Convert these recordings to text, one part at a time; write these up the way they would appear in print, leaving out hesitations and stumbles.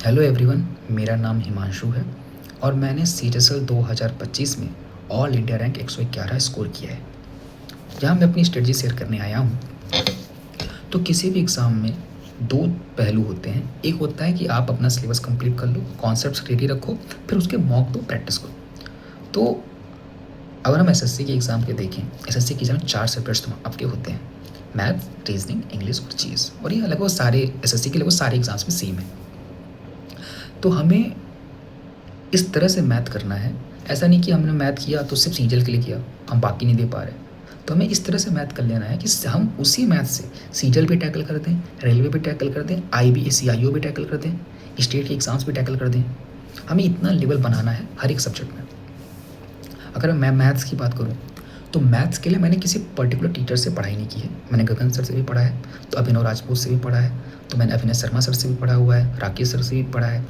Hello everyone, मेरा नाम हिमांशु है और मैंने सीजीएसएल 2025 में ऑल इंडिया रैंक 111 स्कोर किया है। जहाँ मैं अपनी स्ट्रेटजी शेयर करने आया हूँ। तो किसी भी एग्ज़ाम में दो पहलू होते हैं। एक होता है कि आप अपना सिलेबस कंप्लीट कर लो, कॉन्सेप्ट्स रेडी रखो, फिर उसके मॉक दो, प्रैक्टिस करो। तो अगर हम एसएससी के एग्ज़ाम के देखें, एसएससी के एग्ज़ाम में 4 सब्जेक्ट्स आपके होते हैं: मैथ, रीजनिंग, इंग्लिश और जीएस। और ये लगभग सारे एसएससी के लगभग सारे एग्ज़ाम्स में सेम है। तो हमें इस तरह से मैथ करना है। ऐसा नहीं कि हमने मैथ किया तो सिर्फ सीजीएल के लिए किया, हम बाकी नहीं दे पा रहे। तो हमें इस तरह से मैथ कर लेना है कि हम उसी मैथ से सीजीएल भी टैकल कर दें, रेलवे भी टैकल कर दें, सीआईओ भी टैकल कर दें, स्टेट के एग्ज़ाम्स भी टैकल कर दें। हमें इतना लेवल बनाना है हर एक सब्जेक्ट में। अगर मैं मैथ्स की बात करूँ तो मैथ्स के लिए मैंने किसी पर्टिकुलर टीचर से पढ़ाई नहीं की है। मैंने गगन सर से भी पढ़ा है, तो अभिनव राजपूत से भी पढ़ा है, तो मैंने अभिनय शर्मा सर से भी पढ़ा हुआ है, राकेश सर से भी पढ़ा है,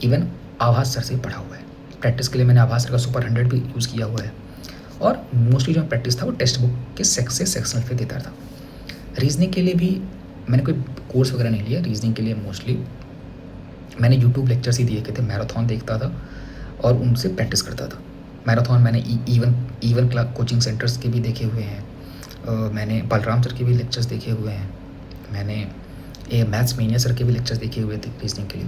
इवन आभास सर से भी पढ़ा हुआ है। प्रैक्टिस के लिए मैंने आभास सर का सुपर 100 भी यूज़ किया हुआ है। और मोस्टली जो प्रैक्टिस था वो टेक्स्ट बुक के सेक्शनल पे देता था। रीजनिंग के लिए भी मैंने कोई कोर्स वगैरह नहीं लिया। रीजनिंग के लिए मोस्टली मैंने यूट्यूब लेक्चर्स ही दिए थे, मैराथन देखता था और उनसे प्रैक्टिस करता था। मैराथन मैंने इवन क्लास कोचिंग सेंटर्स के भी देखे हुए हैं। मैंने बलराम सर के भी लेक्चर्स देखे हुए हैं। मैंने मैथ्स मेनिया सर के भी लेक्चर्स देखे हुए थे रीजनिंग के लिए।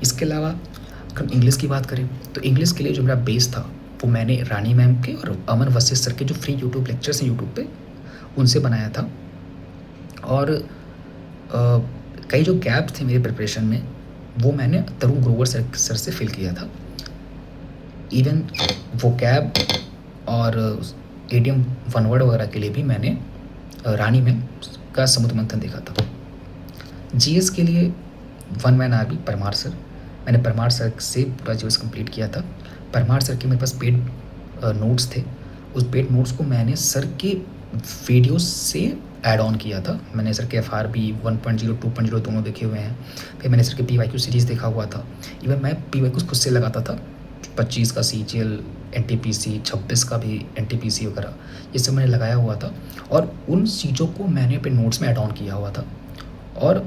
इसके अलावा अगर इंग्लिश की बात करें तो इंग्लिश के लिए जो मेरा बेस था वो मैंने रानी मैम के और अमन वशिष्ठ सर के जो फ्री यूट्यूब लेक्चर्स हैं यूट्यूब पे, उनसे बनाया था। और कई जो गैप्स थे मेरे प्रिपरेशन में वो मैंने तरुण ग्रोवर सर से फिल किया था। इवन वो कैब और एडीएम वन वर्ड वगैरह के लिए भी मैंने रानी मैम का समुद्र मंथन देखा था। जीएस के लिए one man army Parmar sir, मैंने परमार सर से पूरा जीएस कंप्लीट किया था। परमार सर के मेरे पास पेड नोट्स थे। उस पेड नोट्स को मैंने सर के वीडियोस से ऐड ऑन किया था। मैंने सर के FRB 1.0 2.0 दोनों देखे हुए हैं। फिर मैंने सर के PYQ सीरीज़ देखा हुआ था। इवन मैं PYQ खुद से लगाता था। 25 का CGL, NTPC, 26 का भी NTPC वगैरह, ये सब मैंने लगाया हुआ था और उन चीज़ों को मैंने अपने नोट्स में ऐड ऑन किया हुआ था। और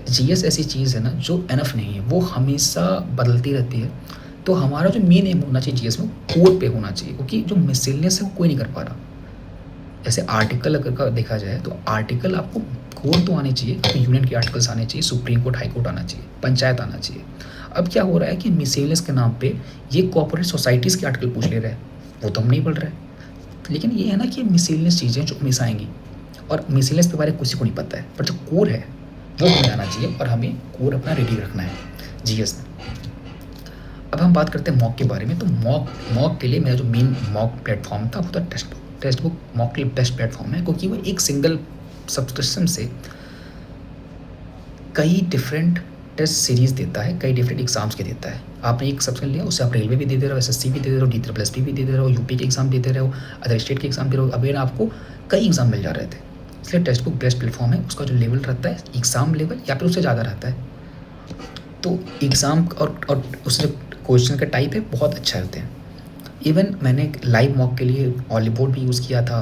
जीएस ऐसी चीज़ है ना जो एनफ नहीं है, वो हमेशा बदलती रहती है। तो हमारा जो मेन एम होना चाहिए जीएस में कोर पे होना चाहिए, क्योंकि जो मिसलेनियस है वो कोई नहीं कर पा रहा। जैसे आर्टिकल अगर देखा जाए तो आर्टिकल आपको कोर तो आने चाहिए, तो यूनियन के आर्टिकल्स आने चाहिए, सुप्रीम कोर्ट, हाई कोर्ट आना चाहिए, पंचायत आना चाहिए। अब क्या हो रहा है कि मिसलेनियस के नाम पे ये कॉर्पोरेट सोसाइटीज़ के आर्टिकल पूछ ले रहे हैं, वो तो हम नहीं पढ़ रहे। लेकिन ये है ना कि मिसलेनियस चीज़ें जो हमेशा आएंगी और मिसलेनियस के बारे में किसी को नहीं पता है, पर जो कोर है वो हमें आना चाहिए और हमें कोर अपना रेडी रखना है जीएस में। अब हम बात करते हैं मॉक के बारे में। तो मॉक के लिए मेरा जो मेन मॉक प्लेटफॉर्म था वो था text book. Text book mock के लिए बेस्ट प्लेटफॉर्म है, क्योंकि वो एक सिंगल सब्सक्रिप्शन से कई डिफरेंट टेस्ट सीरीज़ देता है, कई डिफरेंट एग्जाम्स के देता है। आपने एक सब्सक्रिप्शन लिया, उससे आप रेलवे भी दे दे रहे हो, SSC भी दे दे रहे हो, DSSB भी दे दे रहे हो, यूपी के एग्ज़ाम दे दे रहे हो, अदर स्टेट के एग्ज़ाम दे रहे हो। अभी आपको कई एग्ज़ाम मिल जा रहे थे, इसलिए टेक्स्ट बुक बेस्ट प्लेटफॉर्म है। उसका जो लेवल रहता है एग्ज़ाम लेवल या फिर उससे ज़्यादा रहता है। तो एग्ज़ाम और उससे क्वेश्चन का टाइप है बहुत अच्छा होते हैं। इवन मैंने लाइव मॉक के लिए ऑलीबोर्ड भी यूज़ किया था,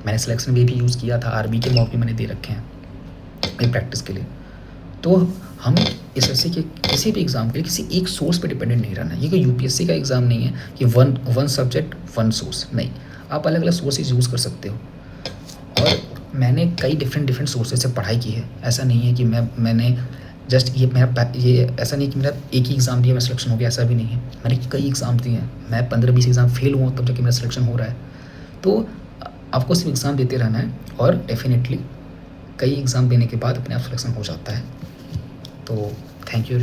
मैंने सिलेक्शन भी यूज़ किया था, आरबी के मॉक भी मैंने दे रखे हैं प्रैक्टिस के लिए। तो हम SSC के किसी भी एग्ज़ाम के लिए किसी एक सोर्स पे डिपेंडेंट नहीं रहना है। ये कोई UPSC का एग्ज़ाम नहीं है कि वन सब्जेक्ट वन सोर्स, नहीं, आप अलग अलग सोर्सेज यूज़ कर सकते हो। और मैंने कई डिफरेंट सोर्सेज से पढ़ाई की है। ऐसा नहीं है कि मैंने जस्ट ये ऐसा नहीं कि मेरा एक ही एग्ज़ाम दिया मैं सिलेक्शन हो गया, ऐसा भी नहीं है। मैंने कई एग्ज़ाम दिए हैं, मैं 15-20 एग्ज़ाम फेल हुआ तब जाके मेरा सिलेक्शन हो रहा है। तो आपको सिर्फ एग्ज़ाम देते रहना है और डेफिनेटली कई एग्ज़ाम देने के बाद अपने आप सिलेक्शन हो जाता है। तो थैंक यू।